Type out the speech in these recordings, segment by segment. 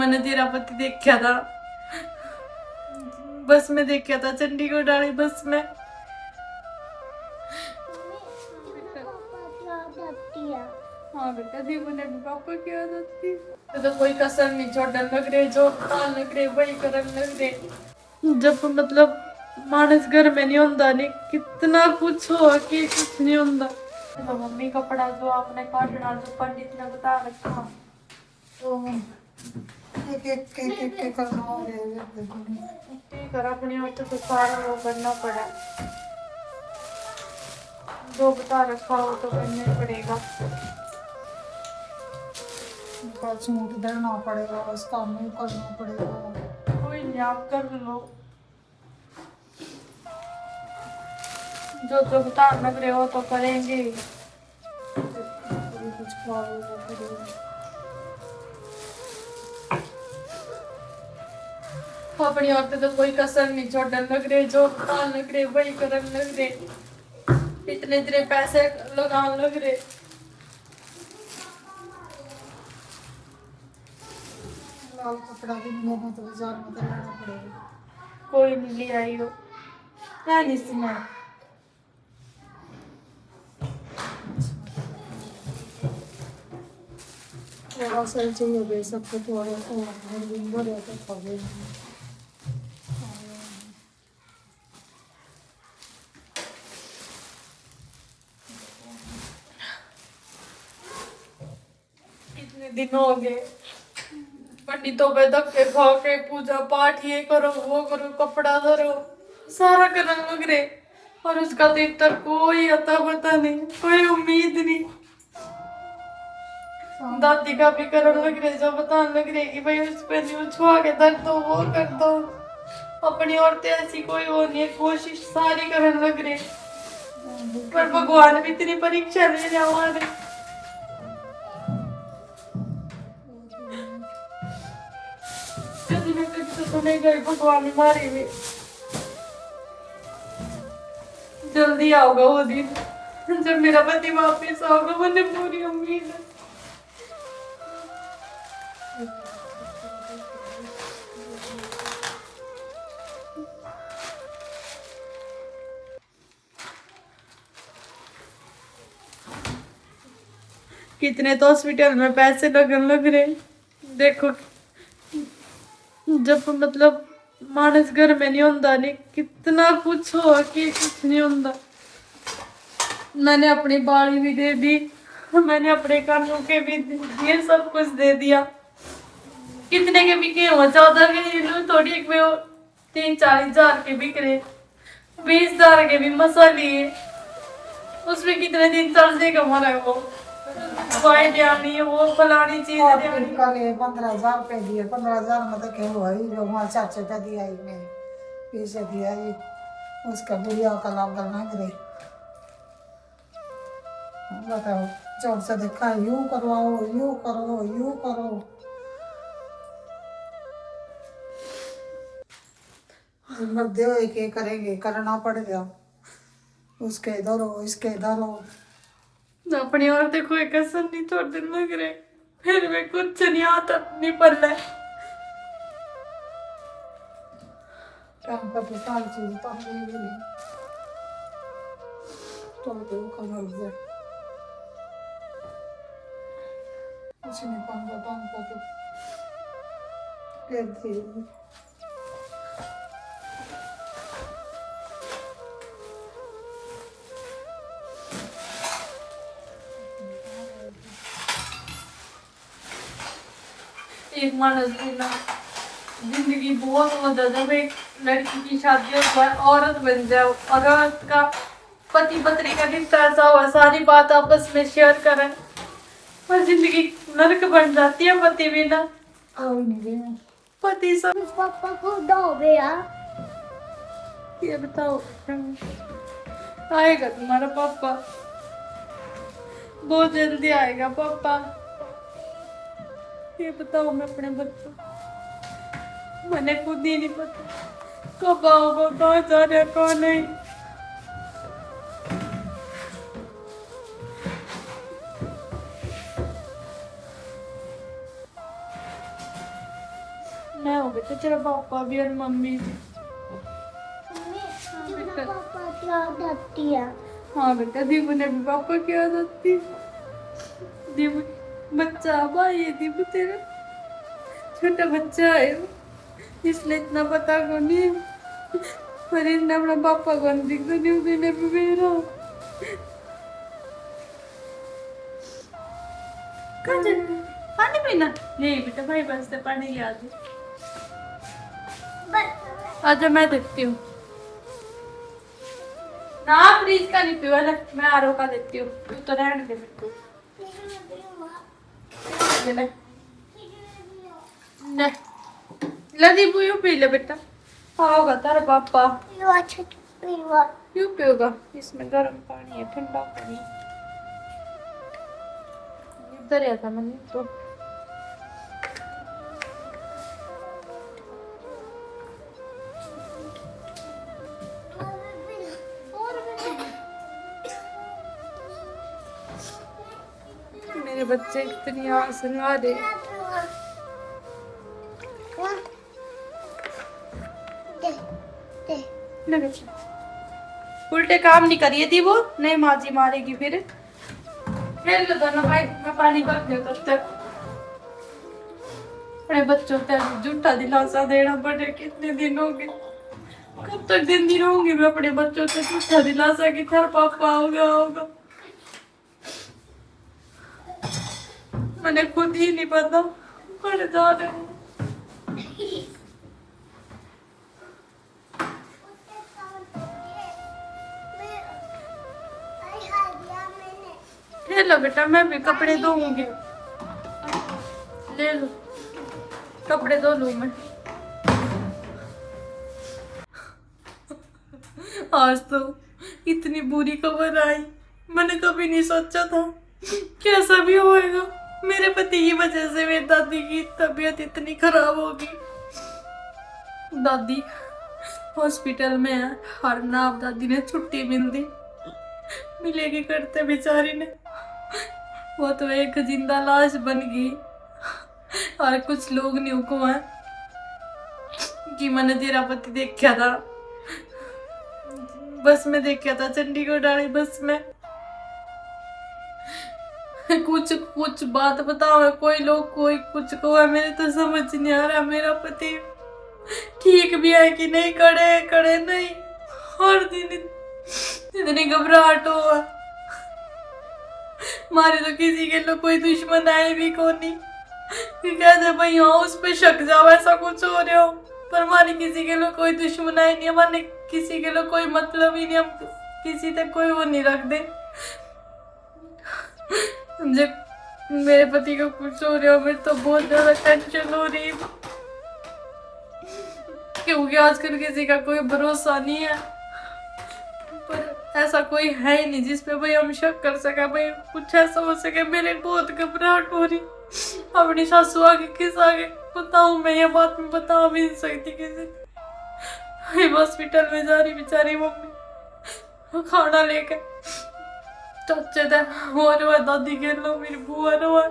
मैंने तेरा पति देखा था, बस में देखा था, चंडीगढ़ वाली बस में। हाँ बेटा, दीवाने में पापा की आदत थी। तो कोई कसर नहीं छोड़ने लग रहे, जो खान लग रहे वही करने लग रहे। जब मतलब मानस घर में नहीं होता, नहीं कितना कुछ हो कि कुछ नहीं होता। तो मम्मी कपड़ा जो आपने काटना, जो पंडित ने बता रखा, तो एक करना हो ठीक है, अपनी ओर तो सारा वो करना पड़ा, जो बता रखा हो तो करना ही पड़ेगा। सूट देना पड़ेगा, उसका मुंह करना पड़ेगा। कोई नहीं, आप कर लो, जो जो बता लग रहे हो तो करेंगे। कुछ अपनी औरतें तो कोई कसर नहीं छोड़ने लग रहे, जो खान लग रहे वही करने लग रहे, इतने इतने पैसे लगाने लग रहे। लाल कपड़ा भी लेना तो बाजार में तो लेना पड़ेगा। कोई नहीं, ले आई हो क्या नहीं सुना। थोड़ा सा चाहिए बे, सबको थोड़ा सा दिन भर तो खावे। कितने दिन हो गए पंडितों पे धक्के खा के, पूजा पाठ ये करो वो करो, कपड़ा धरो, सारा करने लग रहे, और उसका तो इतर कोई अता पता नहीं, कोई उम्मीद नहीं। दादी का भी करने लग रहे, जो बताने लग रहे कि भाई उस पे नहीं छुआ के दर दो, वो कर दो। अपनी औरतें ऐसी कोई वो नहीं है, कोशिश सारी करने लग रहे, पर भगवान भी इतनी परीक्षा ले रहे हमारे। कभी ना कभी तो सुनेगा भगवान हमारे भी। जल्दी आओगा वो दिन जब मेरा पति वापिस आओगा, मुझे पूरी उम्मीद है। कितने तो हॉस्पिटल में पैसे लगन लग रहे, देखो जब मतलब मानस घर में नहीं होता, नहीं कितना कुछ हो कि कुछ नहीं होता। मैंने अपनी बाड़ी भी दे दी, मैंने अपने कानों के भी दिए, सब कुछ दे दिया। कितने के बिके हो, 14 के लूं थोड़ी, एक में 30-40 हजार के बिक रहे, 20 हजार के भी मसा लिए। उसमें कितने दिन चल देगा हमारा वो दवाई देनी है, वो फलानी चीज देनी। 15,000 रुपये दिए, 15,000 में तो क्या हुआ ही, जो वहाँ चाचा का दिया ही मैंने पैसे दिया ही, उसका बुढ़िया का लाभ मांग रही। बताओ, जोर से देखा, यूं करवाओ, यूं करो, यूं करो। देव एक करेंगे, करना पड़ेगा, उसके इधर हो, इसके इधर हो। अपनी औरतें कोई कसर नहीं छोड़ने लग रहे, फिर भी कुछ नहीं आता, नहीं पड़ना। काम का तो सारी चीज तो हम भी नहीं, तो कमर से कुछ नहीं, काम का तो कर थी। एक मानस भी ना, जिंदगी बहुत होता, जब एक लड़की की शादी हो जाए, औरत बन जाओ, और औरत का पति पत्नी का रिश्ता ऐसा हुआ, सारी बात आपस में शेयर करें, और जिंदगी नरक बन जाती है पति बिना। पति सब पापा को दो भैया, ये बताओ, आएगा तुम्हारा पापा, बहुत जल्दी आएगा पापा। ये बताओ, मैं अपने बच्चों, मैंने खुद ही नहीं पता कब आओगे, कहाँ जा रहे कहाँ नहीं। मैं हो बेटा तेरा पापा भी और मम्मी भी। बेटा पापा क्या आती है? हाँ बेटा दीपू ने भी पापा की आदत थी। दीपू बच्चा भाई है, दीपू तेरा छोटा बच्चा है इसलिए इतना पता को नहीं, पर इन्हें अपना पापा को दिख तो नहीं उन्हें भी मेरा पानी पीना ले बेटा भाई बस से पानी ले आ दे। आजा मैं देती हूँ ना, फ्रीज का नहीं पीवा ले, मैं आरओ का देती हूँ, तू तो रहने दे मेरे को। ले ले ले ले दीपू यूं पी ले बेटा, आओगा तेरा पापा यूं पियोगा, इसमें गर्म पानी है ठंडा पानी इधर आता मैंने तो। मेरे बच्चे कितनी आसन आ रहे ले बेटा, उल्टे काम नहीं करिए थी वो, नहीं माँ जी मारेगी फिर। खेल लो दोनों भाई, मैं पानी भर दूँ तब तक। अपने बच्चों को झूठा दिलासा देना पड़े, कितने दिन हो गए, कब तक दिन रहूंगी मैं अपने बच्चों से झूठा दिलासा कि तेरा पापा होगा। मैंने खुद ही नहीं पता पड़ जा रहे हैं। ले लो बेटा, मैं भी कपड़े धोऊंगी, ले लो कपड़े धो लूं मैं। आज तो इतनी बुरी खबर आई, मैंने कभी नहीं सोचा था कैसा भी होएगा। मेरे पति की वजह से मेरी दादी की तबीयत इतनी खराब होगी। दादी हॉस्पिटल में है और नाब दादी ने छुट्टी मिलेगी करते बेचारी ने, वो तो एक जिंदा लाश बन गई। और कुछ लोग नहीं हुक्म है कि मैंने तेरा पति देखा था, बस में देखा था चंडीगढ़ वाली बस में। कुछ बात बताओ, कोई लोग कोई कुछ को है, मेरे तो समझ नहीं आ रहा मेरा पति ठीक भी है कि नहीं, कड़े नहीं। हर दिन इतनी घबराहट हो, मारे तो किसी के लोग कोई दुश्मन आए भी को नहीं कहते भाई हाँ उस पे शक जाओ ऐसा कुछ हो रहा हो, पर हमारे किसी के लोग कोई दुश्मन आए नहीं, हमारे किसी के लोग कोई मतलब ही नहीं, हम किसी तक कोई वो नहीं रख दे। मुझे मेरे पति को कुछ हो रहा हो, मेरे तो बहुत ज्यादा टेंशन हो रही है, क्योंकि आजकल किसी का कोई भरोसा नहीं है। पर ऐसा कोई है ही नहीं जिसपे भाई हम शक कर सके, भाई कुछ ऐसा हो सके। मेरे बहुत घबराहट हो रही, अपनी सासू आगे किस आगे बताऊं, मैं ये बात में बता भी नहीं सकती किसी। हॉस्पिटल में जा रही बेचारी मम्मी खाना लेके, चाचे थे और वो दादी के लो, मेरी बुआ रो,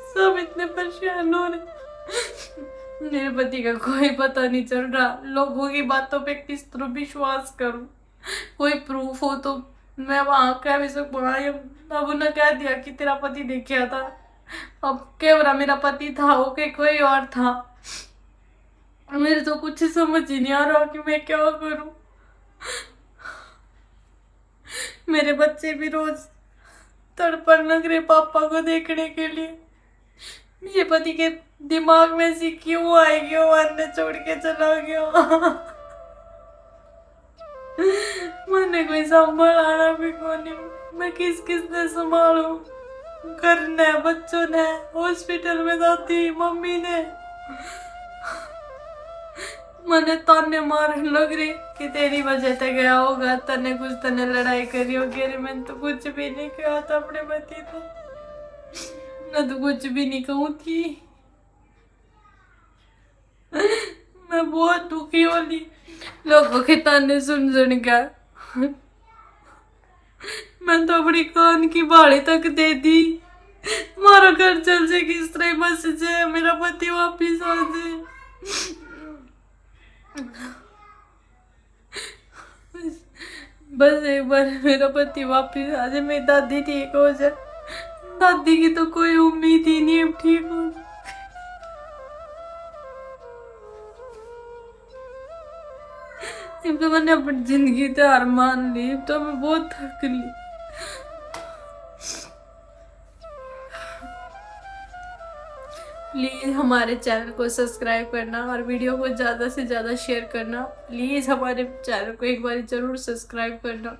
सब इतने परेशान हो रहे। मेरे पति का कोई पता नहीं चल रहा, लोगों की बातों पे किस तरह विश्वास करूं, कोई प्रूफ हो तो मैं वहां कह भी सकूं। अब उन्हें कह दिया कि तेरा पति देखा था, अब कैमरा मेरा पति था ओके कोई और था। मेरे तो कुछ समझ ही नहीं आ रहा कि मैं क्या करूं। मेरे बच्चे भी रोज तड़पण लग रहे पापा को देखने के लिए। मेरे पति के दिमाग में सी क्यों आएगी, वो अन्य छोड़ के चला गया। मैंने कोई संभाला भी कौन नहीं, मैं किस ने संभालूं। घर ने, बच्चों ने, हॉस्पिटल में दादी मम्मी ने मैंने ताने मारने लग रही कि तेरी वजह से गया होगा, तने कुछ तने लड़ाई करी होगी। अरे मैंने तो कुछ भी नहीं कहा था अपने पति को, मैं तो कुछ भी नहीं कहूँ थी। मैं बहुत दुखी होली लोगों के ताने सुन कर। मैं तो अपनी कान की बाड़ी तक दे दी, मारा घर चल से किस तरह बस जाए, मेरा पति वापिस आ जाए। बस एक बार मेरा पति वापिस आ जाए, मेरी दादी ठीक हो जाए। दादी की तो कोई उम्मीद ही नहीं अब ठीक हो। अब तो मैंने अपनी जिंदगी से हार मान ली, अब तो मैं बहुत थक ली। प्लीज़ हमारे चैनल को सब्सक्राइब करना और वीडियो को ज़्यादा से ज़्यादा शेयर करना। प्लीज़ हमारे चैनल को एक बार ज़रूर सब्सक्राइब करना।